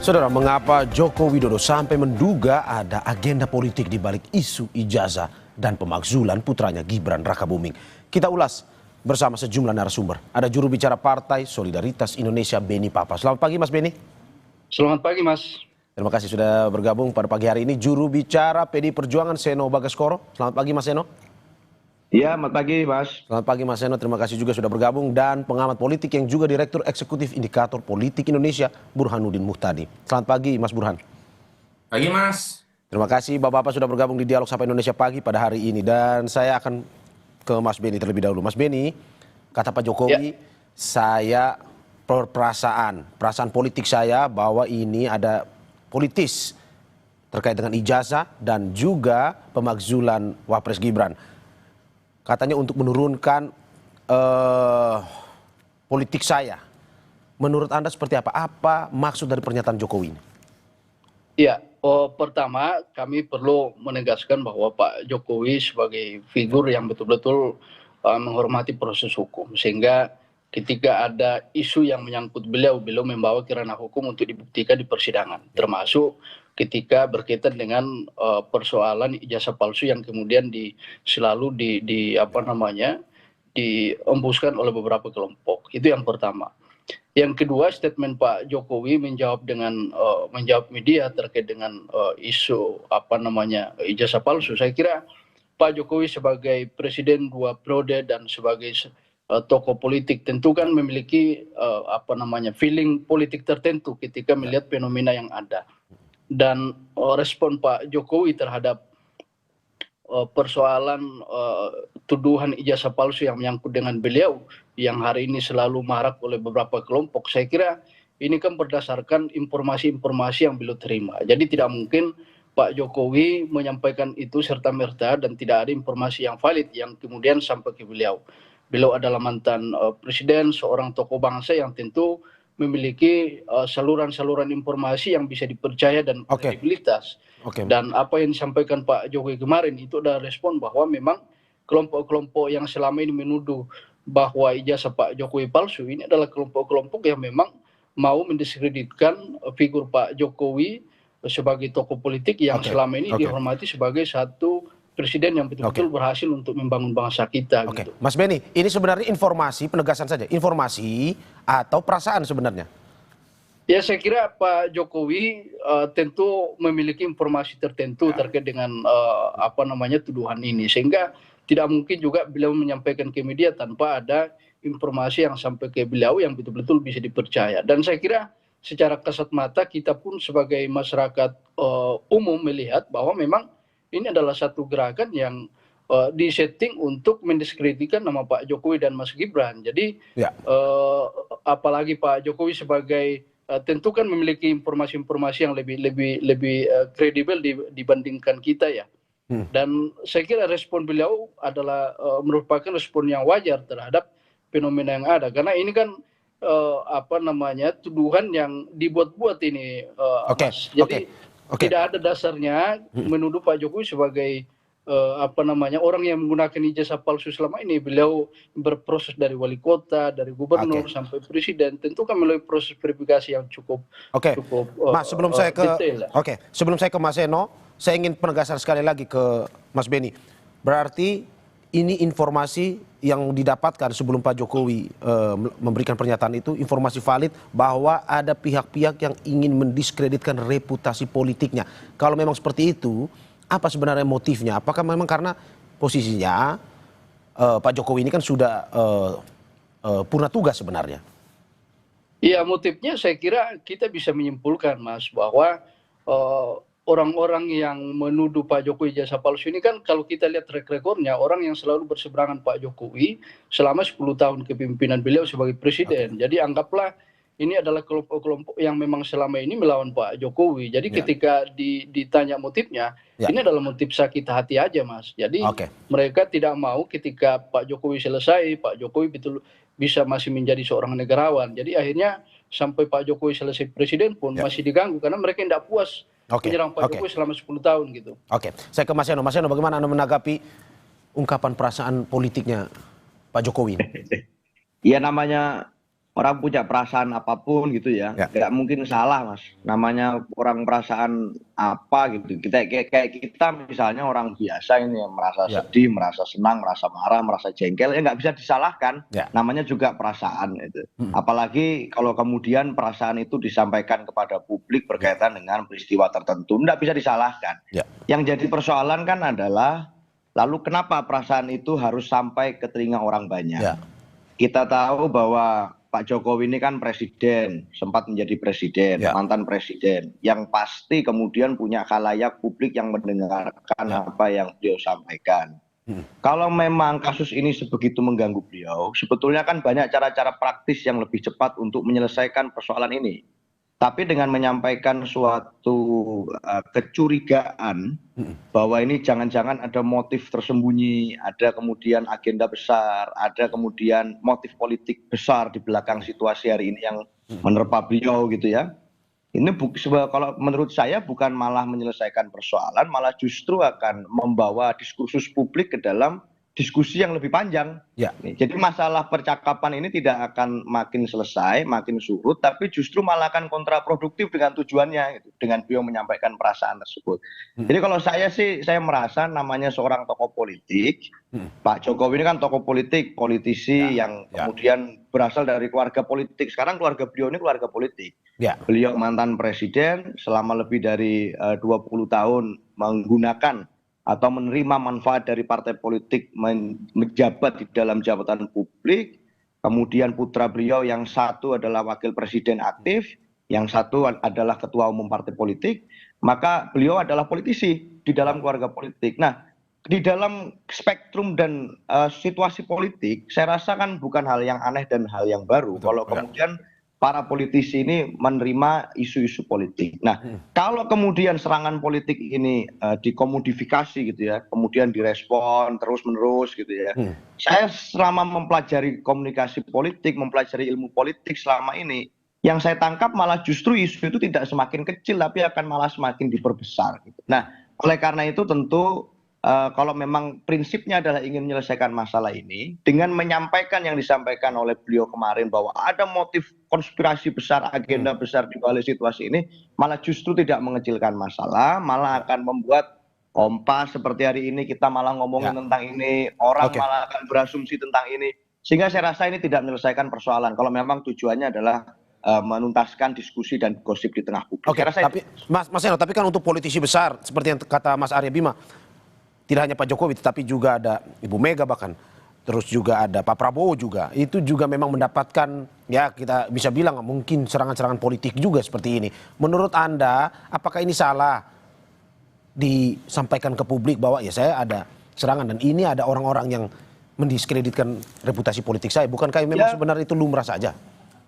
Saudara, mengapa Joko Widodo sampai menduga ada agenda politik di balik isu ijazah dan pemakzulan putranya Gibran Rakabuming? Kita ulas bersama sejumlah narasumber. Ada juru bicara Partai Solidaritas Indonesia, Beni Papa. Selamat pagi, Mas Beni. Selamat pagi, Mas. Terima kasih sudah bergabung pada pagi hari ini. Juru bicara PDI Perjuangan, Seno Bagaskoro. Selamat pagi, Mas Seno. Iya, selamat pagi, Mas. Selamat pagi, Mas Seno. Terima kasih juga sudah bergabung. Dan pengamat politik yang juga Direktur Eksekutif Indikator Politik Indonesia, Burhanuddin Muhtadi. Selamat pagi, Mas Burhan. Pagi, Mas. Terima kasih Bapak-Bapak sudah bergabung di Dialog Sapa Indonesia Pagi pada hari ini. Dan saya akan ke Mas Beni terlebih dahulu. Mas Beni, kata Pak Jokowi, saya perasaan politik saya bahwa ini ada politis terkait dengan ijazah dan juga pemakzulan Wapres Gibran. Katanya untuk menurunkan politik saya. Menurut Anda seperti apa? Apa maksud dari pernyataan Jokowi ini? Ya, pertama kami perlu menegaskan bahwa Pak Jokowi sebagai figur yang betul-betul menghormati proses hukum. Sehingga ketika ada isu yang menyangkut beliau membawa ke ranah hukum untuk dibuktikan di persidangan. Termasuk ketika berkaitan dengan persoalan ijazah palsu yang kemudian selalu diembuskan oleh beberapa kelompok. Itu yang pertama. Yang kedua, statement Pak Jokowi menjawab media terkait dengan isu ijazah palsu. Saya kira Pak Jokowi sebagai presiden 2 periode dan sebagai tokoh politik tentu kan memiliki feeling politik tertentu ketika melihat fenomena yang ada. Dan respon Pak Jokowi terhadap persoalan tuduhan ijazah palsu yang menyangkut dengan beliau yang hari ini selalu marak oleh beberapa kelompok, saya kira ini kan berdasarkan informasi-informasi yang beliau terima. Jadi tidak mungkin Pak Jokowi menyampaikan itu serta-merta dan tidak ada informasi yang valid yang kemudian sampai ke beliau. Beliau adalah mantan presiden, seorang tokoh bangsa yang tentu memiliki saluran-saluran informasi yang bisa dipercaya dan kredibilitas. Dan apa yang disampaikan Pak Jokowi kemarin itu adalah respon bahwa memang kelompok-kelompok yang selama ini menuduh bahwa ijazah Pak Jokowi palsu ini adalah kelompok-kelompok yang memang mau mendiskreditkan figur Pak Jokowi sebagai tokoh politik yang selama ini dihormati sebagai satu presiden yang betul-betul berhasil untuk membangun bangsa kita. Gitu. Mas Beni, ini sebenarnya informasi, penegasan saja, informasi atau perasaan sebenarnya? Ya, saya kira Pak Jokowi tentu memiliki informasi tertentu terkait dengan tuduhan ini, sehingga tidak mungkin juga beliau menyampaikan ke media tanpa ada informasi yang sampai ke beliau yang betul-betul bisa dipercaya. Dan saya kira secara kasat mata kita pun sebagai masyarakat umum melihat bahwa memang ini adalah satu gerakan yang disetting untuk mendiskreditkan nama Pak Jokowi dan Mas Gibran. Jadi apalagi Pak Jokowi sebagai tentu kan memiliki informasi-informasi yang lebih kredibel dibandingkan kita ya. Dan saya kira respon beliau adalah merupakan respon yang wajar terhadap fenomena yang ada. Karena ini kan tuduhan yang dibuat-buat ini. Jadi tidak ada dasarnya menuduh Pak Jokowi sebagai orang yang menggunakan ijazah palsu selama ini. Beliau berproses dari wali kota, dari gubernur sampai presiden. Tentu kan melalui proses verifikasi yang cukup Mas, sebelum saya ke Mas Seno, saya ingin penegasan sekali lagi ke Mas Beni. Berarti ini informasi yang didapatkan sebelum Pak Jokowi memberikan pernyataan itu, informasi valid bahwa ada pihak-pihak yang ingin mendiskreditkan reputasi politiknya. Kalau memang seperti itu, apa sebenarnya motifnya? Apakah memang karena posisinya Pak Jokowi ini kan sudah purna tugas sebenarnya? Iya, motifnya saya kira kita bisa menyimpulkan, Mas, bahwa orang-orang yang menuduh Pak Jokowi ijazah palsu ini kan kalau kita lihat track recordnya, orang yang selalu berseberangan Pak Jokowi selama 10 tahun kepemimpinan beliau sebagai presiden. Jadi anggaplah ini adalah kelompok-kelompok yang memang selama ini melawan Pak Jokowi. Jadi ketika ditanya motifnya, ini adalah motif sakit hati aja, Mas. Jadi mereka tidak mau ketika Pak Jokowi selesai, Pak Jokowi bisa masih menjadi seorang negarawan. Jadi akhirnya sampai Pak Jokowi selesai presiden pun masih diganggu karena mereka tidak puas menyerang Pak Jokowi selama 10 tahun gitu. Saya ke Mas Seno. Mas Seno, bagaimana Anda menanggapi ungkapan perasaan politiknya Pak Jokowi? Ya namanya orang punya perasaan apapun gitu ya, nggak mungkin salah Mas. Namanya orang perasaan apa gitu. Kayak kita misalnya orang biasa ini yang merasa sedih, merasa senang, merasa marah, merasa jengkel, ya nggak bisa disalahkan. Namanya juga perasaan itu. Apalagi kalau kemudian perasaan itu disampaikan kepada publik berkaitan dengan peristiwa tertentu, nggak bisa disalahkan. Yang jadi persoalan kan adalah lalu kenapa perasaan itu harus sampai ke telinga orang banyak? Kita tahu bahwa Pak Jokowi ini kan presiden, sempat menjadi presiden, mantan presiden, yang pasti kemudian punya khalayak publik yang mendengarkan apa yang beliau sampaikan. Kalau memang kasus ini sebegitu mengganggu beliau, sebetulnya kan banyak cara-cara praktis yang lebih cepat untuk menyelesaikan persoalan ini. Tapi dengan menyampaikan suatu kecurigaan bahwa ini jangan-jangan ada motif tersembunyi, ada kemudian agenda besar, ada kemudian motif politik besar di belakang situasi hari ini yang menerpa beliau gitu ya. Ini kalau menurut saya bukan malah menyelesaikan persoalan, malah justru akan membawa diskursus publik ke dalam diskusi yang lebih panjang. Jadi masalah percakapan ini tidak akan makin selesai, makin surut, tapi justru malah akan kontraproduktif dengan tujuannya, gitu, dengan beliau menyampaikan perasaan tersebut. Jadi kalau saya sih, saya merasa namanya seorang tokoh politik, Pak Jokowi ini kan tokoh politik, politisi yang kemudian berasal dari keluarga politik. Sekarang keluarga beliau ini keluarga politik. Beliau mantan presiden selama lebih dari 20 tahun menggunakan atau menerima manfaat dari partai politik menjabat di dalam jabatan publik. Kemudian putra beliau yang satu adalah wakil presiden aktif, yang satu adalah ketua umum partai politik, maka beliau adalah politisi di dalam keluarga politik. Nah, di dalam spektrum dan situasi politik, saya rasa kan bukan hal yang aneh dan hal yang baru kalau kemudian para politisi ini menerima isu-isu politik. Nah, kalau kemudian serangan politik ini dikomodifikasi gitu ya, kemudian direspon terus-menerus gitu ya. Saya selama mempelajari komunikasi politik, mempelajari ilmu politik selama ini, yang saya tangkap malah justru isu itu tidak semakin kecil, tapi akan malah semakin diperbesar. Gitu. Nah, oleh karena itu tentu kalau memang prinsipnya adalah ingin menyelesaikan masalah ini, dengan menyampaikan yang disampaikan oleh beliau kemarin bahwa ada motif konspirasi besar, agenda besar di balik situasi ini, malah justru tidak mengecilkan masalah, malah akan membuat kompas seperti hari ini kita malah ngomongin tentang ini, orang malah akan berasumsi tentang ini, sehingga saya rasa ini tidak menyelesaikan persoalan. Kalau memang tujuannya adalah menuntaskan diskusi dan gosip di tengah publik. Tapi Mas Eno, tapi kan untuk politisi besar seperti yang kata Mas Arya Bima, tidak hanya Pak Jokowi, tetapi juga ada Ibu Mega bahkan, terus juga ada Pak Prabowo juga. Itu juga memang mendapatkan, ya kita bisa bilang mungkin serangan-serangan politik juga seperti ini. Menurut Anda, apakah ini salah disampaikan ke publik bahwa ya saya ada serangan dan ini ada orang-orang yang mendiskreditkan reputasi politik saya? Bukankah memang sebenarnya itu lumrah saja?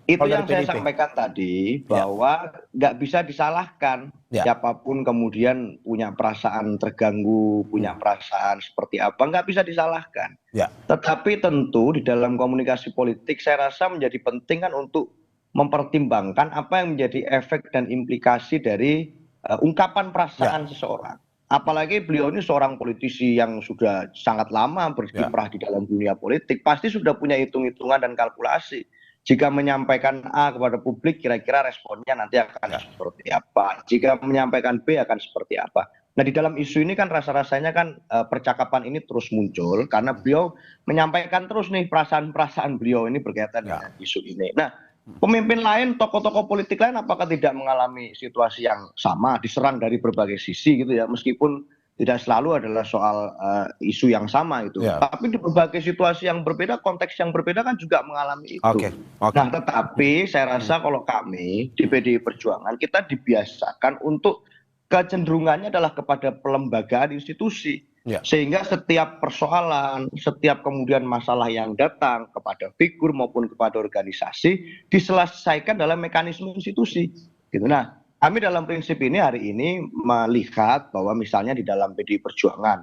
Itu yang saya sampaikan tadi, bahwa nggak bisa disalahkan siapapun kemudian punya perasaan terganggu, punya perasaan seperti apa, nggak bisa disalahkan. Tetapi tentu di dalam komunikasi politik saya rasa menjadi penting kan untuk mempertimbangkan apa yang menjadi efek dan implikasi dari ungkapan perasaan seseorang. Apalagi beliau ini seorang politisi yang sudah sangat lama berkiprah di dalam dunia politik, pasti sudah punya hitung-hitungan dan kalkulasi. Jika menyampaikan A kepada publik, kira-kira responnya nanti akan seperti apa. Jika menyampaikan B akan seperti apa. Nah, di dalam isu ini kan rasa-rasanya kan percakapan ini terus muncul karena beliau menyampaikan terus nih perasaan-perasaan beliau ini berkaitan dengan isu ini. Nah, pemimpin lain, tokoh-tokoh politik lain apakah tidak mengalami situasi yang sama, diserang dari berbagai sisi gitu ya, meskipun tidak selalu adalah soal isu yang sama itu. Tapi di berbagai situasi yang berbeda, konteks yang berbeda kan juga mengalami itu. Nah, tetapi saya rasa kalau kami di PDI Perjuangan, kita dibiasakan untuk kecenderungannya adalah kepada pelembagaan institusi. Sehingga setiap persoalan, setiap kemudian masalah yang datang kepada figur maupun kepada organisasi, diselesaikan dalam mekanisme institusi. Gitu. Nah, kami dalam prinsip ini hari ini melihat bahwa misalnya di dalam PDI Perjuangan,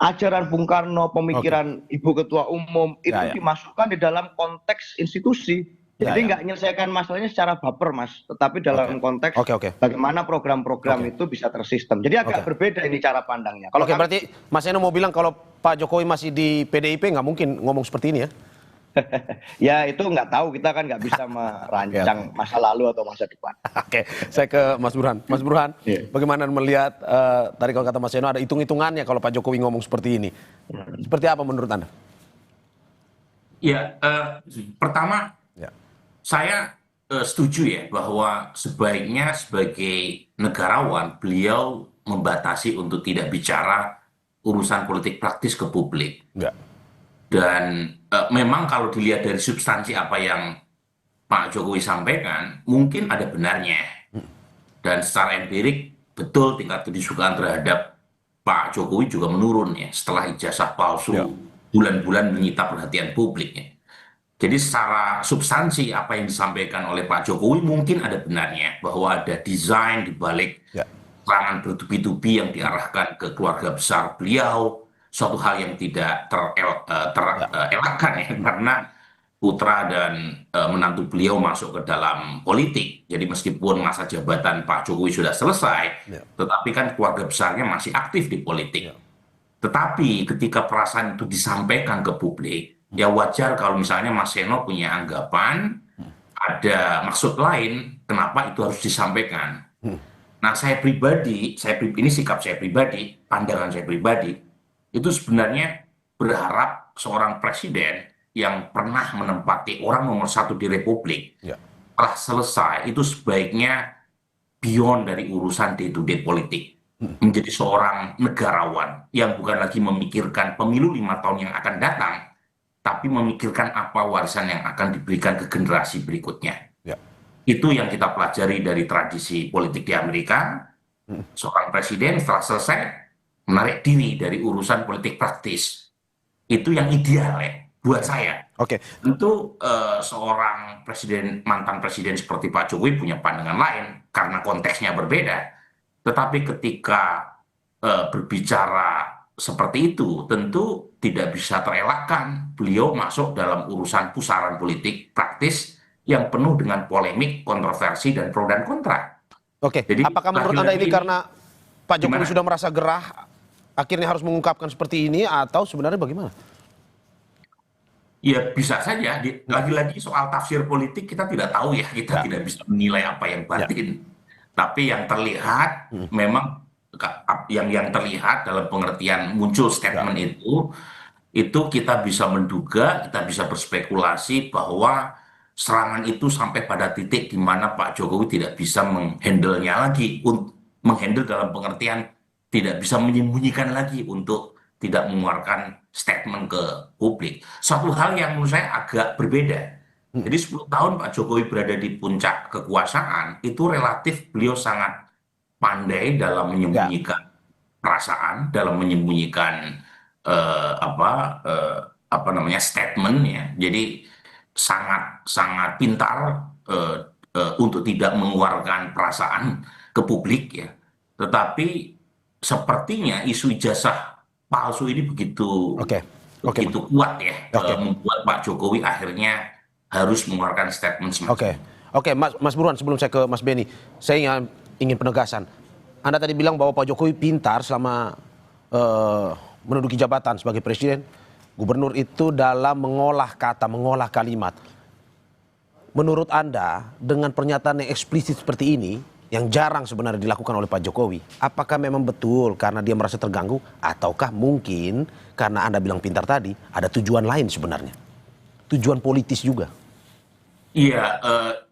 ajaran Bung Karno, pemikiran Ibu Ketua Umum itu dimasukkan di dalam konteks institusi. Jadi nggak menyelesaikan masalahnya secara baper, Mas, tetapi dalam konteks bagaimana program-program itu bisa tersistem. Jadi agak berbeda ini cara pandangnya. Kalau berarti Mas Eno mau bilang kalau Pak Jokowi masih di PDIP nggak mungkin ngomong seperti ini ya? Ya itu nggak tahu, kita kan nggak bisa merancang masa lalu atau masa depan. Oke, saya ke Mas Burhan. Mas Burhan, Iya. bagaimana melihat tadi kalau kata Mas Eno ada hitung-hitungannya kalau Pak Jokowi ngomong seperti ini. Seperti apa menurut Anda? Ya, pertama Ya. saya setuju ya bahwa sebaiknya sebagai negarawan beliau membatasi untuk tidak bicara urusan politik praktis ke publik. Ya. Dan memang kalau dilihat dari substansi apa yang Pak Jokowi sampaikan, mungkin ada benarnya. Dan secara empirik, betul tingkat kedisukaan terhadap Pak Jokowi juga menurun ya setelah ijazah palsu Ya. bulan-bulan menyita perhatian publik ya. Jadi secara substansi apa yang disampaikan oleh Pak Jokowi mungkin ada benarnya bahwa ada desain di balik Ya. serangan bertubi-tubi yang diarahkan ke keluarga besar beliau, suatu hal yang tidak terelakkan ya, karena putra dan menantu beliau masuk ke dalam politik. Jadi meskipun masa jabatan Pak Jokowi sudah selesai, Ya. tetapi kan keluarga besarnya masih aktif di politik. Ya. Tetapi ketika perasaan itu disampaikan ke publik, ya wajar kalau misalnya Mas Seno punya anggapan, ada maksud lain, kenapa itu harus disampaikan. Nah, saya pribadi, ini sikap saya pribadi, pandangan saya pribadi, itu sebenarnya berharap seorang presiden yang pernah menempati orang nomor satu di Republik, Ya. setelah selesai, itu sebaiknya beyond dari urusan day-to-day politik. Menjadi seorang negarawan yang bukan lagi memikirkan pemilu 5 tahun yang akan datang, tapi memikirkan apa warisan yang akan diberikan ke generasi berikutnya. Ya. Itu yang kita pelajari dari tradisi politik di Amerika. Seorang presiden setelah selesai menarik diri dari urusan politik praktis. Itu yang ideal ya buat saya. Oke. Tentu seorang presiden, mantan presiden seperti Pak Jokowi punya pandangan lain karena konteksnya berbeda. Tetapi ketika berbicara seperti itu, tentu tidak bisa terelakkan beliau masuk dalam urusan pusaran politik praktis yang penuh dengan polemik, kontroversi, dan pro dan kontra. Oke. Jadi, Apakah menurut Anda ini karena Pak Jokowi gimana? sudah merasa gerah, akhirnya harus mengungkapkan seperti ini, atau sebenarnya bagaimana? Ya bisa saja. Lagi-lagi soal tafsir politik kita tidak tahu ya. Kita Ya. tidak bisa menilai apa yang batin. Tapi yang terlihat memang yang terlihat dalam pengertian muncul statement itu kita bisa menduga, kita bisa berspekulasi bahwa serangan itu sampai pada titik di mana Pak Jokowi tidak bisa menghandle-nya lagi, menghandle dalam pengertian tidak bisa menyembunyikan lagi untuk tidak mengeluarkan statement ke publik. Suatu hal yang menurut saya agak berbeda. Jadi 10 tahun Pak Jokowi berada di puncak kekuasaan, itu relatif beliau sangat pandai dalam menyembunyikan perasaan, dalam menyembunyikan statement ya. Jadi sangat pintar untuk tidak mengeluarkan perasaan ke publik ya. Tetapi sepertinya isu ijazah palsu ini begitu kuat ya, membuat Pak Jokowi akhirnya harus mengeluarkan statement semacam. Oke, Mas Burhan, sebelum saya ke Mas Beni, saya ingin penegasan. Anda tadi bilang bahwa Pak Jokowi pintar selama menduduki jabatan sebagai presiden, gubernur itu dalam mengolah kata, mengolah kalimat. Menurut Anda, dengan pernyataan yang eksplisit seperti ini, yang jarang sebenarnya dilakukan oleh Pak Jokowi, apakah memang betul karena dia merasa terganggu, ataukah mungkin karena Anda bilang pintar tadi, ada tujuan lain sebenarnya? Tujuan politis juga? Iya,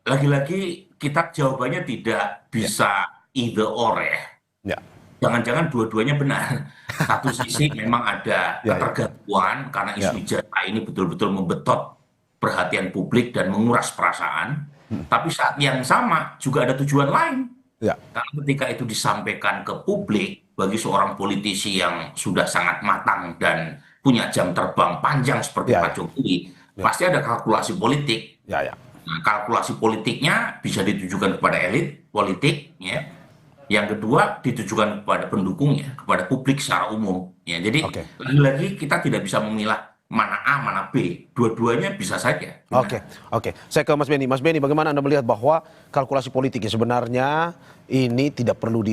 lagi-lagi kita jawabannya tidak bisa either or ya. Jangan-jangan dua-duanya benar. Satu sisi memang ada ketergantungan karena isu ijazah ini betul-betul membetot perhatian publik dan menguras perasaan. Tapi saat yang sama juga ada tujuan lain. Karena ketika itu disampaikan ke publik bagi seorang politisi yang sudah sangat matang dan punya jam terbang panjang seperti Pak Jokowi, pasti ada kalkulasi politik. Nah, kalkulasi politiknya bisa ditujukan kepada elit politik, ya. Yang kedua ditujukan kepada pendukungnya, kepada publik secara umum. Ya, jadi lagi-lagi kita tidak bisa memilah mana A, mana B. Dua-duanya bisa saja. Oke. Saya ke Mas Beni. Mas Beni, bagaimana Anda melihat bahwa kalkulasi politiknya sebenarnya ini tidak perlu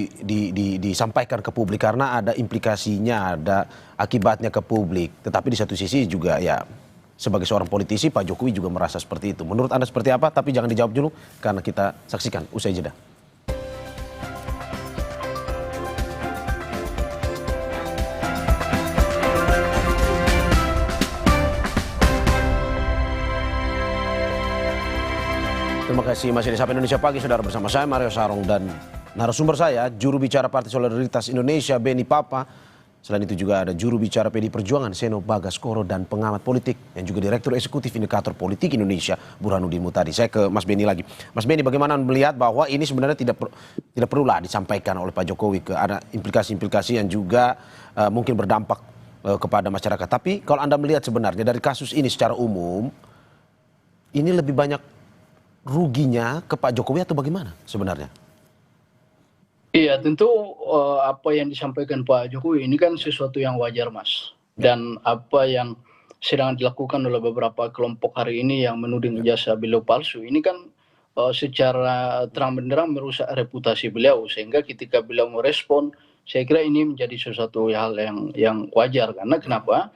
disampaikan ke publik karena ada implikasinya, ada akibatnya ke publik. Tetapi di satu sisi juga ya sebagai seorang politisi Pak Jokowi juga merasa seperti itu. Menurut Anda seperti apa? Tapi jangan dijawab dulu karena kita saksikan usai jeda. Terima kasih masih di Sapa Indonesia Pagi, saudara, bersama saya Mario Sarong dan narasumber saya, juru bicara Partai Solidaritas Indonesia Beni Papa. Selain itu juga ada juru bicara PD Perjuangan Seno Bagaskoro dan pengamat politik yang juga Direktur Eksekutif Indikator Politik Indonesia Burhanuddin Muhtadi. Saya ke Mas Beni lagi. Mas Beni, bagaimana melihat bahwa ini sebenarnya tidak perlulah disampaikan oleh Pak Jokowi, ada implikasi-implikasi yang juga mungkin berdampak kepada masyarakat. Tapi kalau Anda melihat sebenarnya dari kasus ini secara umum, ini lebih banyak ruginya ke Pak Jokowi atau bagaimana sebenarnya? Iya, tentu apa yang disampaikan Pak Jokowi ini kan sesuatu yang wajar, Mas. Dan apa yang sedang dilakukan oleh beberapa kelompok hari ini yang menuding ijazah beliau palsu, ini kan secara terang benderang merusak reputasi beliau. Sehingga ketika beliau merespon, saya kira ini menjadi sesuatu hal yang wajar. Karena kenapa?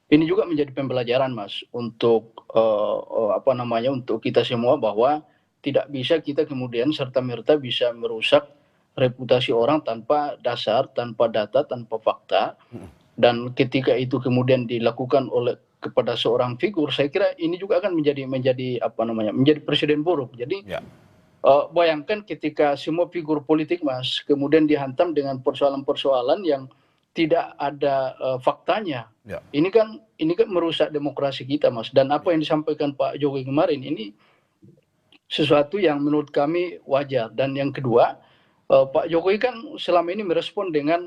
Ini juga menjadi pembelajaran, Mas, untuk untuk kita semua, bahwa tidak bisa kita kemudian serta-merta bisa merusak reputasi orang tanpa dasar, tanpa data, tanpa fakta. Dan ketika itu kemudian dilakukan kepada seorang figur, saya kira ini juga akan menjadi presiden buruk. Jadi bayangkan ketika semua figur politik, Mas, kemudian dihantam dengan persoalan-persoalan yang tidak ada faktanya. Ini kan merusak demokrasi kita, Mas. Dan apa yang disampaikan Pak Jokowi kemarin ini sesuatu yang menurut kami wajar. Dan yang kedua, Pak Jokowi kan selama ini merespon dengan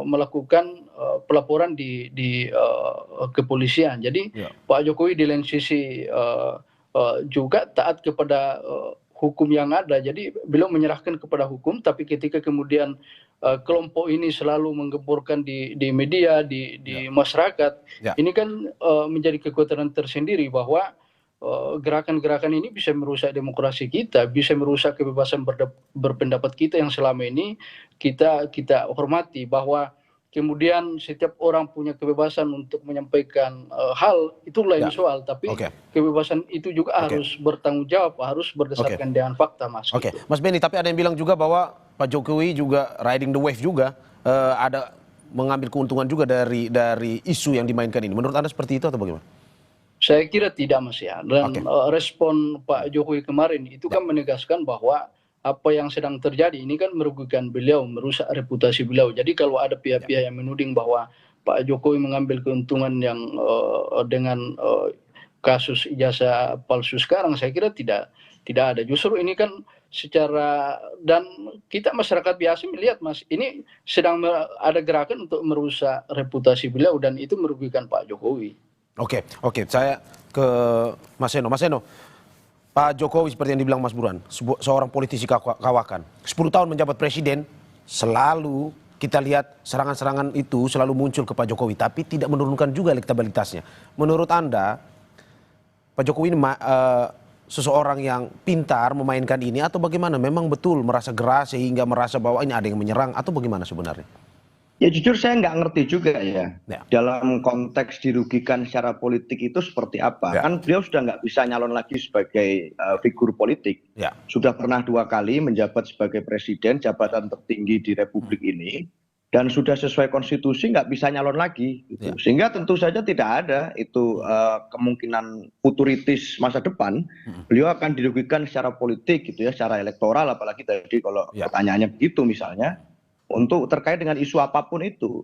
melakukan pelaporan di kepolisian. Jadi Pak Jokowi di lain sisi juga taat kepada hukum yang ada. Jadi beliau menyerahkan kepada hukum, tapi ketika kemudian kelompok ini selalu menggemburkan di media, di masyarakat, ini kan menjadi kekuatan tersendiri bahwa gerakan-gerakan ini bisa merusak demokrasi kita, bisa merusak kebebasan berpendapat kita yang selama ini kita hormati, bahwa kemudian setiap orang punya kebebasan untuk menyampaikan hal, itu lain soal, tapi kebebasan itu juga harus bertanggung jawab, harus berdasarkan dengan fakta, Mas. Mas Beni, tapi ada yang bilang juga bahwa Pak Jokowi juga riding the wave juga, ada mengambil keuntungan juga dari isu yang dimainkan ini. Menurut Anda seperti itu atau bagaimana? Saya kira tidak, Mas, ya. Dan respon Pak Jokowi kemarin itu kan menegaskan bahwa apa yang sedang terjadi ini kan merugikan beliau, merusak reputasi beliau. Jadi kalau ada pihak-pihak yang menuding bahwa Pak Jokowi mengambil keuntungan yang dengan kasus ijazah palsu sekarang, saya kira tidak ada. Justru ini kan dan kita masyarakat biasa melihat, Mas, ini sedang ada gerakan untuk merusak reputasi beliau dan itu merugikan Pak Jokowi. Oke, saya ke Mas Seno. Mas Seno, Pak Jokowi seperti yang dibilang Mas Burhan, seorang politisi kawakan. 10 tahun menjabat presiden, selalu kita lihat serangan-serangan itu selalu muncul ke Pak Jokowi, tapi tidak menurunkan juga elektabilitasnya. Menurut Anda, Pak Jokowi ini seseorang yang pintar memainkan ini atau bagaimana? Memang betul merasa geras sehingga merasa bahwa ini ada yang menyerang atau bagaimana sebenarnya? Ya jujur saya nggak ngerti juga ya. Dalam konteks dirugikan secara politik itu seperti apa. Kan beliau sudah nggak bisa nyalon lagi sebagai figur politik. Sudah pernah 2 kali menjabat sebagai presiden, jabatan tertinggi di Republik ini. Dan sudah sesuai konstitusi nggak bisa nyalon lagi. Gitu. Sehingga tentu saja tidak ada itu kemungkinan futuritis masa depan. Beliau akan dirugikan secara politik gitu ya, secara elektoral, apalagi tadi kalau pertanyaannya begitu misalnya. Untuk terkait dengan isu apapun itu.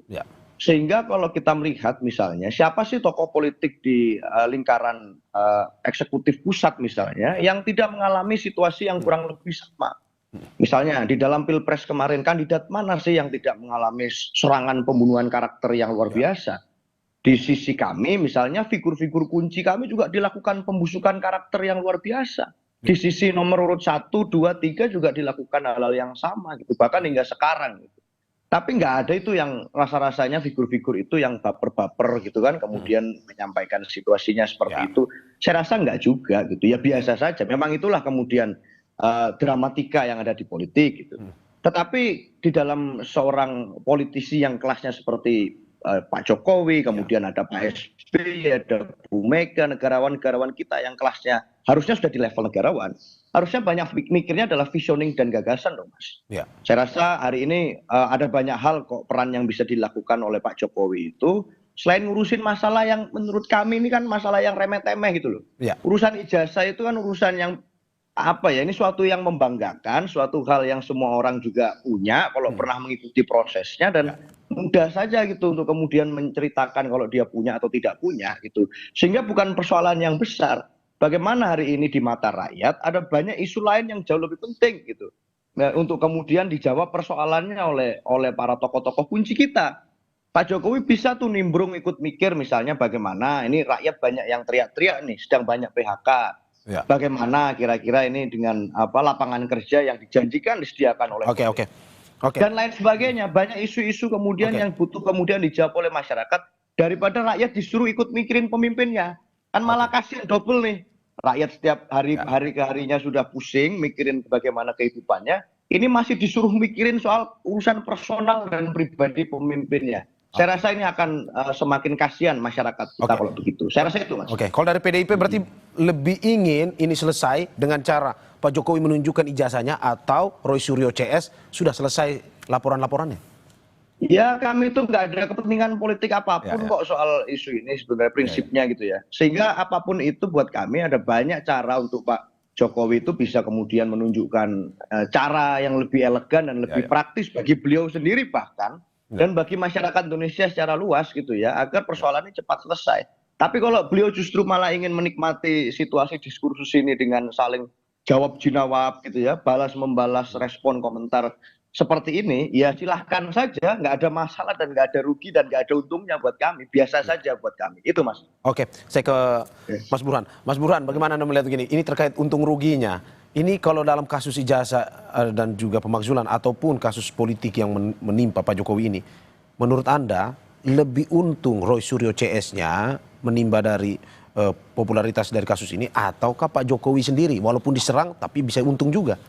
Sehingga kalau kita melihat misalnya siapa sih tokoh politik di lingkaran eksekutif pusat misalnya yang tidak mengalami situasi yang kurang lebih sama. Misalnya di dalam Pilpres kemarin, kandidat mana sih yang tidak mengalami serangan pembunuhan karakter yang luar biasa? Di sisi kami misalnya figur-figur kunci kami juga dilakukan pembusukan karakter yang luar biasa. Di sisi nomor urut 1, 2, 3 juga dilakukan hal-hal yang sama gitu, bahkan hingga sekarang gitu. Tapi nggak ada itu yang rasa-rasanya figur-figur itu yang baper-baper gitu kan, kemudian menyampaikan situasinya seperti itu. Saya rasa nggak juga gitu, ya biasa saja. Memang itulah kemudian dramatika yang ada di politik gitu. Tetapi di dalam seorang politisi yang kelasnya seperti Pak Jokowi, kemudian ada Pak SBY, ada Bu Mega, negarawan-negarawan kita yang kelasnya harusnya sudah di level negarawan. Harusnya banyak mikirnya adalah visioning dan gagasan dong, Mas. Ya. Saya rasa hari ini ada banyak hal kok peran yang bisa dilakukan oleh Pak Jokowi itu selain ngurusin masalah yang menurut kami ini kan masalah yang remeh-temeh gitu loh. Ya. Urusan ijazah itu kan urusan yang apa ya, ini suatu yang membanggakan, suatu hal yang semua orang juga punya kalau pernah mengikuti prosesnya, dan mudah saja gitu untuk kemudian menceritakan kalau dia punya atau tidak punya gitu. Sehingga bukan persoalan yang besar. Bagaimana hari ini di mata rakyat ada banyak isu lain yang jauh lebih penting gitu. Nah, untuk kemudian dijawab persoalannya oleh para tokoh-tokoh kunci kita. Pak Jokowi bisa tuh nimbrung ikut mikir misalnya bagaimana ini rakyat banyak yang teriak-teriak nih, sedang banyak PHK. Ya. Bagaimana kira-kira ini dengan lapangan kerja yang dijanjikan disediakan oleh Oke. Dan lain sebagainya. Banyak isu-isu kemudian yang butuh kemudian dijawab oleh masyarakat daripada rakyat disuruh ikut mikirin pemimpinnya. Kan malah kasihan double nih. Rakyat setiap hari ke harinya sudah pusing mikirin bagaimana kehidupannya. Ini masih disuruh mikirin soal urusan personal dan pribadi pemimpinnya. Saya rasa ini akan semakin kasihan masyarakat kita kalau begitu. Saya rasa itu, Mas. Oke, kalau dari PDIP berarti lebih ingin ini selesai dengan cara Pak Jokowi menunjukkan ijazahnya atau Roy Suryo CS sudah selesai laporan-laporannya? Ya, kami itu nggak ada kepentingan politik apapun kok soal isu ini sebenarnya prinsipnya gitu ya. Sehingga apapun itu buat kami ada banyak cara untuk Pak Jokowi itu bisa kemudian menunjukkan cara yang lebih elegan dan lebih praktis bagi beliau sendiri bahkan. Dan bagi masyarakat Indonesia secara luas gitu ya, agar persoalan ini cepat selesai. Tapi kalau beliau justru malah ingin menikmati situasi diskursus ini dengan saling jawab jinawab gitu ya, balas membalas respon komentar seperti ini, ya silahkan saja, nggak ada masalah dan nggak ada rugi dan nggak ada untungnya buat kami, biasa saja buat kami. Itu, Mas. Oke, saya ke Mas Burhan. Mas Burhan, bagaimana Anda melihat begini? Ini terkait untung ruginya. Ini kalau dalam kasus ijazah dan juga pemakzulan ataupun kasus politik yang menimpa Pak Jokowi ini, menurut Anda lebih untung Roy Suryo CS-nya menimba dari popularitas dari kasus ini, ataukah Pak Jokowi sendiri walaupun diserang tapi bisa untung juga?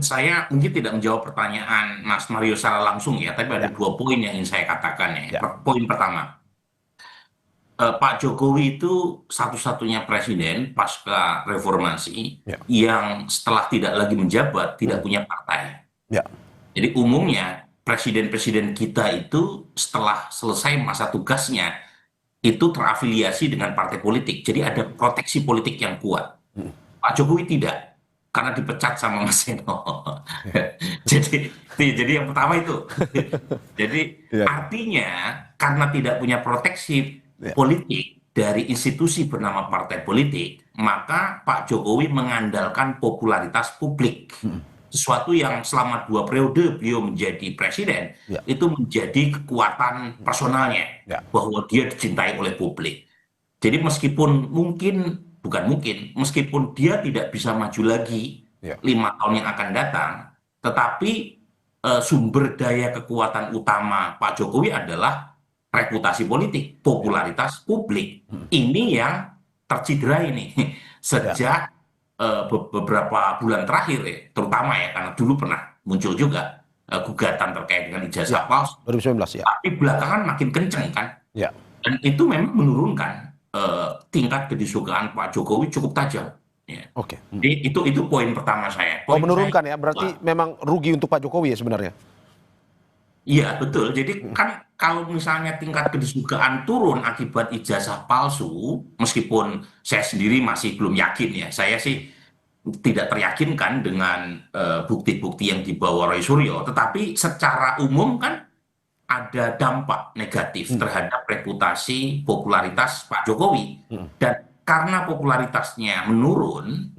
Saya mungkin tidak menjawab pertanyaan Mas Mario secara langsung ya, tapi ada 2 poin yang ingin saya katakan ya. Poin pertama, Pak Jokowi itu satu-satunya presiden pasca reformasi yang setelah tidak lagi menjabat tidak punya partai. Jadi umumnya presiden-presiden kita itu setelah selesai masa tugasnya itu terafiliasi dengan partai politik. Jadi ada proteksi politik yang kuat. Pak Jokowi tidak, karena dipecat sama Mas Seno. jadi yang pertama itu. Jadi artinya karena tidak punya proteksi politik dari institusi bernama partai politik, maka Pak Jokowi mengandalkan popularitas publik. Sesuatu yang selama 2 periode beliau menjadi presiden, itu menjadi kekuatan personalnya, bahwa dia dicintai oleh publik. Jadi meskipun dia tidak bisa maju lagi 5 tahun yang akan datang, tetapi sumber daya kekuatan utama Pak Jokowi adalah reputasi politik, popularitas publik. Ini yang tercederah ini sejak beberapa bulan terakhir ya, terutama ya, karena dulu pernah muncul juga gugatan terkait dengan ijazah palsu. 2019 ya. Tapi belakangan makin kenceng kan. Dan itu memang menurunkan tingkat kedisukaan Pak Jokowi cukup tajam. Oke. Jadi itu poin pertama saya. Menurunkan ya, berarti memang rugi untuk Pak Jokowi ya sebenarnya. Iya betul, jadi kan kalau misalnya tingkat kedisukaan turun akibat ijazah palsu, meskipun saya sendiri masih belum yakin ya, saya sih tidak teryakinkan dengan bukti-bukti yang dibawa Roy Suryo, tetapi secara umum kan ada dampak negatif terhadap reputasi popularitas Pak Jokowi. Dan karena popularitasnya menurun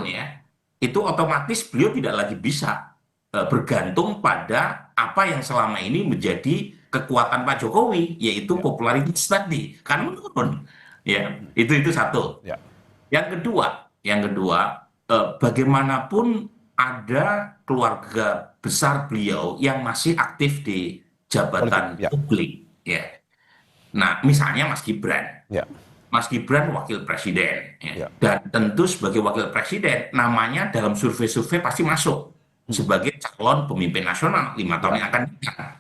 ya, itu otomatis beliau tidak lagi bisa bergantung pada apa yang selama ini menjadi kekuatan Pak Jokowi, yaitu popularitas tadi, kan menurun. Ya, itu satu. Yang kedua, bagaimanapun ada keluarga besar beliau yang masih aktif di jabatan publik. Ya. Nah, misalnya Mas Gibran. Mas Gibran wakil presiden, dan tentu sebagai wakil presiden namanya dalam survei-survei pasti masuk sebagai calon pemimpin nasional 5 tahun yang akan datang.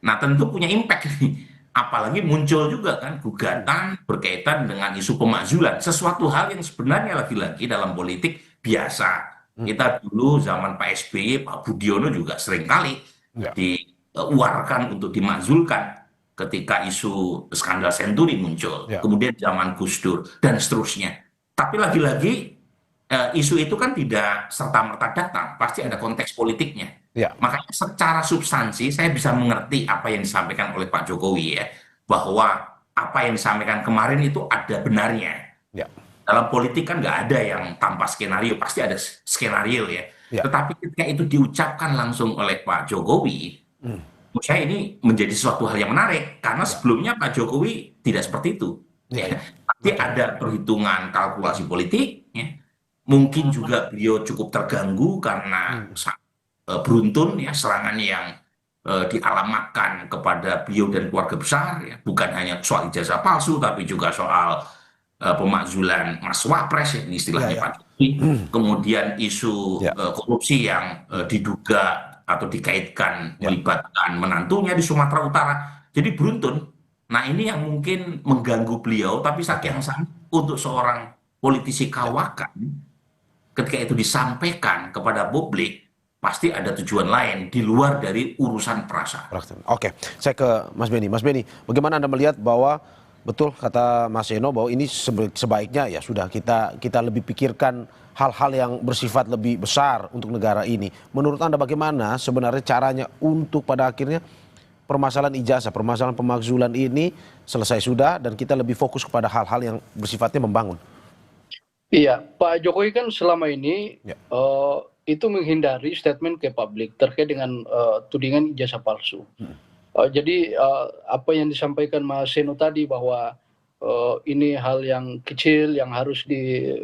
Nah, tentu punya impact nih. Apalagi muncul juga kan gugatan berkaitan dengan isu pemakzulan. Sesuatu hal yang sebenarnya lagi-lagi dalam politik biasa. Kita dulu zaman Pak SBY, Pak Budiono juga seringkali Ya. diuarkan untuk dimakzulkan ketika isu skandal Senturi muncul. Ya. Kemudian zaman Gus Dur dan seterusnya. Tapi lagi-lagi isu itu kan tidak serta-merta datang, pasti ada konteks politiknya. Ya. Makanya secara substansi saya bisa mengerti apa yang disampaikan oleh Pak Jokowi ya, bahwa apa yang disampaikan kemarin itu ada benarnya. Ya. Dalam politik kan nggak ada yang tanpa skenario, pasti ada skenario ya. Ya. Tetapi ketika itu diucapkan langsung oleh Pak Jokowi, menurut saya ini menjadi suatu hal yang menarik karena sebelumnya Pak Jokowi tidak seperti itu. Ya. Tapi ada perhitungan kalkulasi politik, ya. Mungkin juga beliau cukup terganggu karena beruntun ya serangan yang dialamatkan kepada beliau dan keluarga besar ya, bukan hanya soal ijazah palsu tapi juga soal pemakzulan Mas Wapres ya, istilahnya Pak Jokowi, kemudian isu korupsi yang diduga atau dikaitkan melibatkan menantunya di Sumatera Utara, jadi beruntun. Nah ini yang mungkin mengganggu beliau, tapi saat yang sama untuk seorang politisi kawakan, ketika itu disampaikan kepada publik, pasti ada tujuan lain di luar dari urusan perasaan. Oke, saya ke Mas Benny. Mas Benny, bagaimana Anda melihat bahwa betul kata Mas Eno bahwa ini sebaiknya ya sudah kita lebih pikirkan hal-hal yang bersifat lebih besar untuk negara ini. Menurut Anda bagaimana sebenarnya caranya untuk pada akhirnya permasalahan ijazah, permasalahan pemakzulan ini selesai sudah dan kita lebih fokus kepada hal-hal yang bersifatnya membangun? Iya, Pak Jokowi kan selama ini itu menghindari statement ke publik terkait dengan tudingan ijazah palsu. Jadi apa yang disampaikan Mas Seno tadi bahwa ini hal yang kecil yang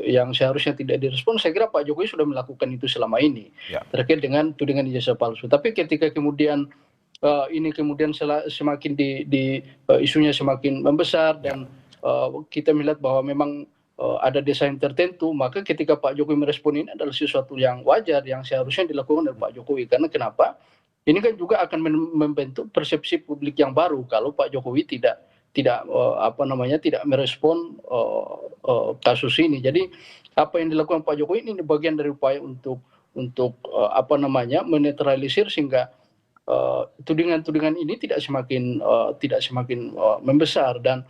yang seharusnya tidak direspon, saya kira Pak Jokowi sudah melakukan itu selama ini terkait dengan tudingan ijazah palsu. Tapi ketika kemudian ini kemudian semakin isunya semakin membesar dan kita melihat bahwa memang ada desain tertentu, maka ketika Pak Jokowi merespon ini adalah sesuatu yang wajar yang seharusnya dilakukan oleh Pak Jokowi. Karena kenapa? Ini kan juga akan membentuk persepsi publik yang baru kalau Pak Jokowi tidak merespon kasus ini. Jadi apa yang dilakukan Pak Jokowi ini bagian dari upaya untuk menetralisir sehingga tudingan-tudingan ini tidak semakin membesar dan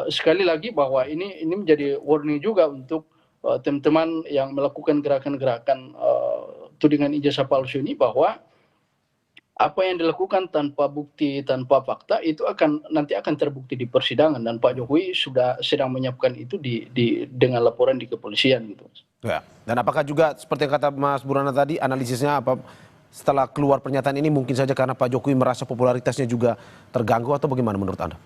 sekali lagi bahwa ini menjadi warning juga untuk teman-teman yang melakukan gerakan-gerakan tudingan ijazah palsu ini, bahwa apa yang dilakukan tanpa bukti, tanpa fakta itu nanti akan terbukti di persidangan, dan Pak Jokowi sudah sedang menyiapkan itu dengan laporan di kepolisian gitu. Ya. Dan apakah juga seperti yang kata Mas Burhana tadi, analisisnya apa? Setelah keluar pernyataan ini mungkin saja karena Pak Jokowi merasa popularitasnya juga terganggu atau bagaimana menurut Anda?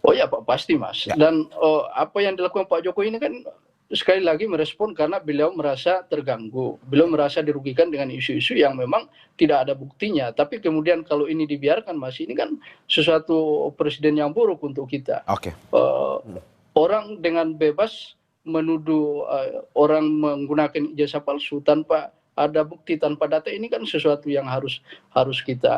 Oh ya Pak, pasti Mas. Ya. Dan apa yang dilakukan Pak Jokowi ini kan sekali lagi merespon karena beliau merasa terganggu. Beliau merasa dirugikan dengan isu-isu yang memang tidak ada buktinya. Tapi kemudian kalau ini dibiarkan Mas, ini kan sesuatu presiden yang buruk untuk kita. Orang dengan bebas menuduh orang menggunakan ijazah palsu tanpa ada bukti, tanpa data, ini kan sesuatu yang harus kita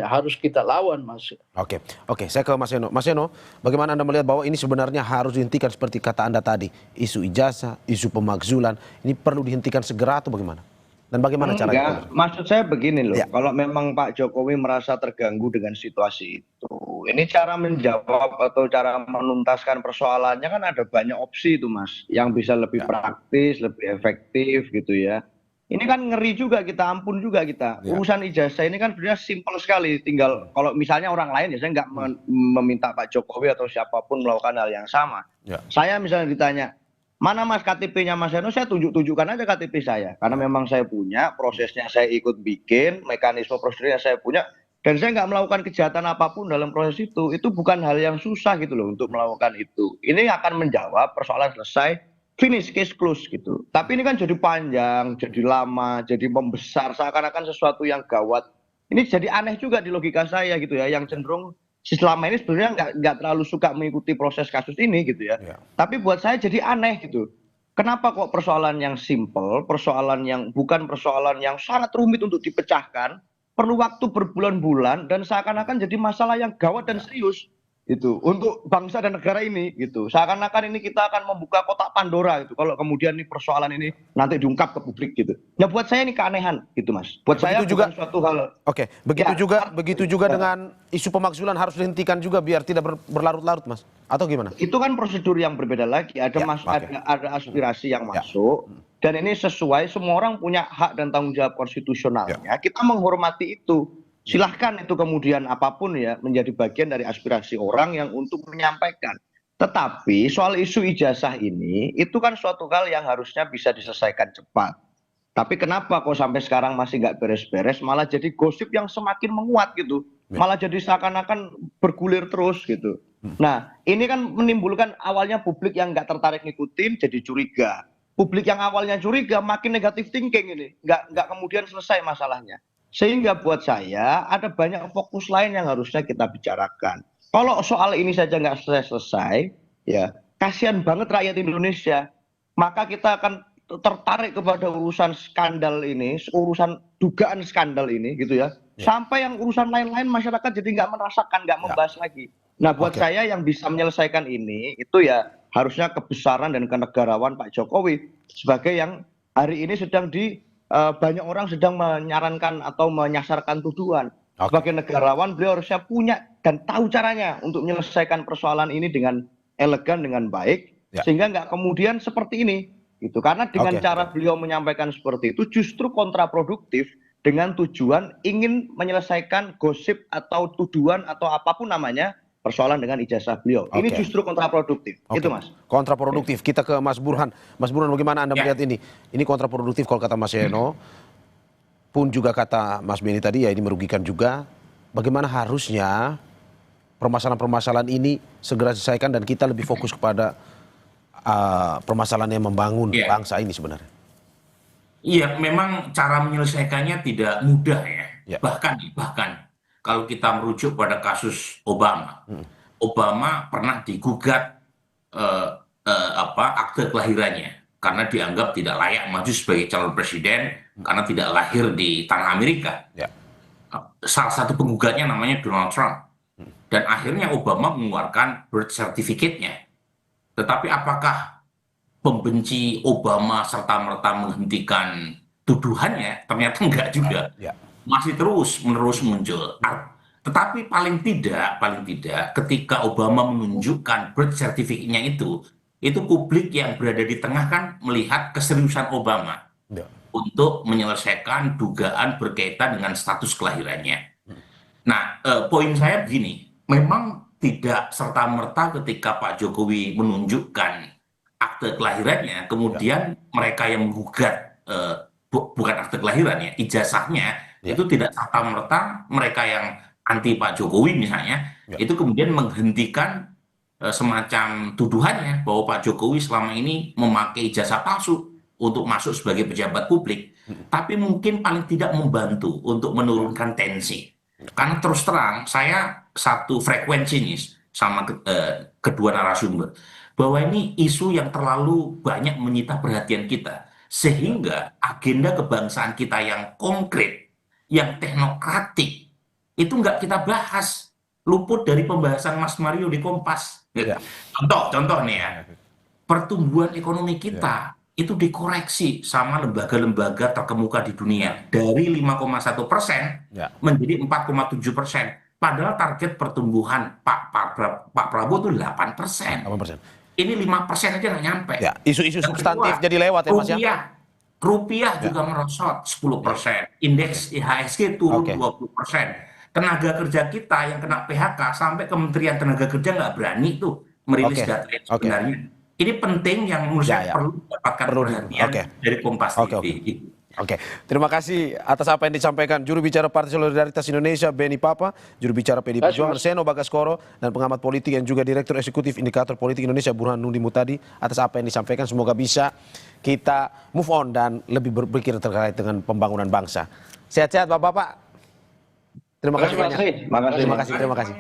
harus kita lawan, Mas. Oke, saya ke Mas Eno. Mas Eno, bagaimana Anda melihat bahwa ini sebenarnya harus dihentikan seperti kata Anda tadi, isu ijazah, isu pemakzulan, ini perlu dihentikan segera atau bagaimana? Dan bagaimana caranya? Maksud saya begini loh, kalau memang Pak Jokowi merasa terganggu dengan situasi itu, ini cara menjawab atau cara menuntaskan persoalannya kan ada banyak opsi itu Mas, yang bisa lebih praktis, lebih efektif gitu ya. Ini kan ngeri juga kita, ampun juga kita. Urusan ijazah ini kan sebenarnya simpel sekali. Tinggal kalau misalnya orang lain ya, saya nggak meminta Pak Jokowi atau siapapun melakukan hal yang sama. Saya misalnya ditanya, mana Mas KTP-nya Mas Eno, saya tunjukkan aja KTP saya. Karena memang saya punya, prosesnya saya ikut bikin, mekanisme prosedurnya saya punya. Dan saya nggak melakukan kejahatan apapun dalam proses itu. Itu bukan hal yang susah gitu loh untuk melakukan itu. Ini akan menjawab persoalan selesai. Finish, case close gitu. Tapi ini kan jadi panjang, jadi lama, jadi membesar, seakan-akan sesuatu yang gawat. Ini jadi aneh juga di logika saya gitu ya, yang cenderung selama ini sebenarnya nggak terlalu suka mengikuti proses kasus ini gitu ya. Tapi buat saya jadi aneh gitu. Kenapa kok persoalan yang simple, persoalan yang bukan persoalan yang sangat rumit untuk dipecahkan, perlu waktu berbulan-bulan dan seakan-akan jadi masalah yang gawat dan serius itu untuk bangsa dan negara ini gitu. Seakan-akan ini kita akan membuka kotak Pandora gitu. Kalau kemudian nih persoalan ini nanti diungkap ke publik gitu. Ya buat saya ini keanehan gitu Mas. Buat saya juga bukan suatu hal. Oke, begitu juga dengan isu pemakzulan harus dihentikan juga biar tidak berlarut-larut Mas. Atau gimana? Itu kan prosedur yang berbeda lagi. Ada ada aspirasi yang masuk dan ini sesuai, semua orang punya hak dan tanggung jawab konstitusionalnya. Kita menghormati itu. Silahkan itu kemudian apapun ya menjadi bagian dari aspirasi orang yang untuk menyampaikan. Tetapi soal isu ijazah ini itu kan suatu hal yang harusnya bisa diselesaikan cepat. Tapi kenapa kok sampai sekarang masih nggak beres-beres, malah jadi gosip yang semakin menguat gitu. Malah jadi seakan-akan bergulir terus gitu. Nah ini kan menimbulkan awalnya publik yang nggak tertarik ngikutin jadi curiga. Publik yang awalnya curiga makin negatif thinking ini. Nggak kemudian selesai masalahnya. Sehingga buat saya ada banyak fokus lain yang harusnya kita bicarakan. Kalau soal ini saja nggak selesai, ya kasihan banget rakyat Indonesia. Maka kita akan tertarik kepada urusan skandal ini, urusan dugaan skandal ini gitu ya. Sampai yang urusan lain-lain masyarakat jadi nggak merasakan, nggak membahas lagi. Nah buat saya yang bisa menyelesaikan ini, itu ya harusnya kebesaran dan kenegarawan Pak Jokowi. Sebagai yang hari ini sedang banyak orang sedang menyarankan atau menyasarkan tuduhan. Sebagai negarawan beliau harusnya punya dan tahu caranya untuk menyelesaikan persoalan ini dengan elegan, dengan baik, sehingga nggak kemudian seperti ini. Gitu. Karena dengan cara beliau menyampaikan seperti itu justru kontraproduktif dengan tujuan ingin menyelesaikan gosip atau tuduhan atau apapun namanya persoalan dengan ijazah beliau. Ini justru kontraproduktif. Itu Mas. Kontraproduktif. Kita ke Mas Burhan. Mas Burhan, bagaimana Anda melihat ini? Ini kontraproduktif kalau kata Mas Eno. Pun juga kata Mas Beni tadi ya ini merugikan juga. Bagaimana harusnya permasalahan-permasalahan ini segera diselesaikan dan kita lebih fokus kepada permasalahan yang membangun bangsa ini sebenarnya. Iya, memang cara menyelesaikannya tidak mudah ya. Bahkan kalau kita merujuk pada kasus Obama, Obama pernah digugat akte kelahirannya karena dianggap tidak layak maju sebagai calon presiden karena tidak lahir di tanah Amerika. Salah satu penggugatnya namanya Donald Trump, dan akhirnya Obama mengeluarkan birth certificate-nya. Tetapi apakah pembenci Obama serta-merta menghentikan tuduhannya? Ternyata enggak juga. Masih terus-menerus muncul. Tetapi paling tidak ketika Obama menunjukkan birth certificate-nya itu publik yang berada di tengah kan melihat keseriusan Obama untuk menyelesaikan dugaan berkaitan dengan status kelahirannya. Nah, poin saya begini, memang tidak serta-merta ketika Pak Jokowi menunjukkan akte kelahirannya, kemudian mereka yang menggugat bukan akte kelahirannya, ijazahnya, itu tidak serta-merta mereka yang anti Pak Jokowi misalnya, itu kemudian menghentikan semacam tuduhannya bahwa Pak Jokowi selama ini memakai ijazah palsu untuk masuk sebagai pejabat publik, tapi mungkin paling tidak membantu untuk menurunkan tensi. Karena terus terang, saya satu frekuensi nih sama kedua narasumber, bahwa ini isu yang terlalu banyak menyita perhatian kita, sehingga agenda kebangsaan kita yang konkret, yang teknokratik, itu nggak kita bahas, luput dari pembahasan Mas Mario di Kompas. Contoh nih ya, pertumbuhan ekonomi kita itu dikoreksi sama lembaga-lembaga terkemuka di dunia dari 5,1% menjadi 4,7%. Padahal target pertumbuhan Pak Prabowo itu 8%. Ini 5% aja nggak nyampe. Isu-isu substantif jadi lewat ya Mas ya. Rupiah juga merosot 10%. Indeks IHSG turun 20%. Tenaga kerja kita yang kena PHK sampai Kementerian Tenaga Kerja nggak berani tuh merilis data yang sebenarnya. Ini penting yang menurut saya perlu mendapatkan perhatian dari Kompas TV. Terima kasih atas apa yang disampaikan juru bicara Partai Solidaritas Indonesia Beni Papa, juru bicara PDI Perjuangan Seno Bagaskoro, dan pengamat politik yang juga Direktur Eksekutif Indikator Politik Indonesia Burhanuddin Muhtadi atas apa yang disampaikan. Semoga bisa kita move on dan lebih berpikir terkait dengan pembangunan bangsa. Sehat-sehat Bapak-bapak. Terima kasih banyak. Terima kasih.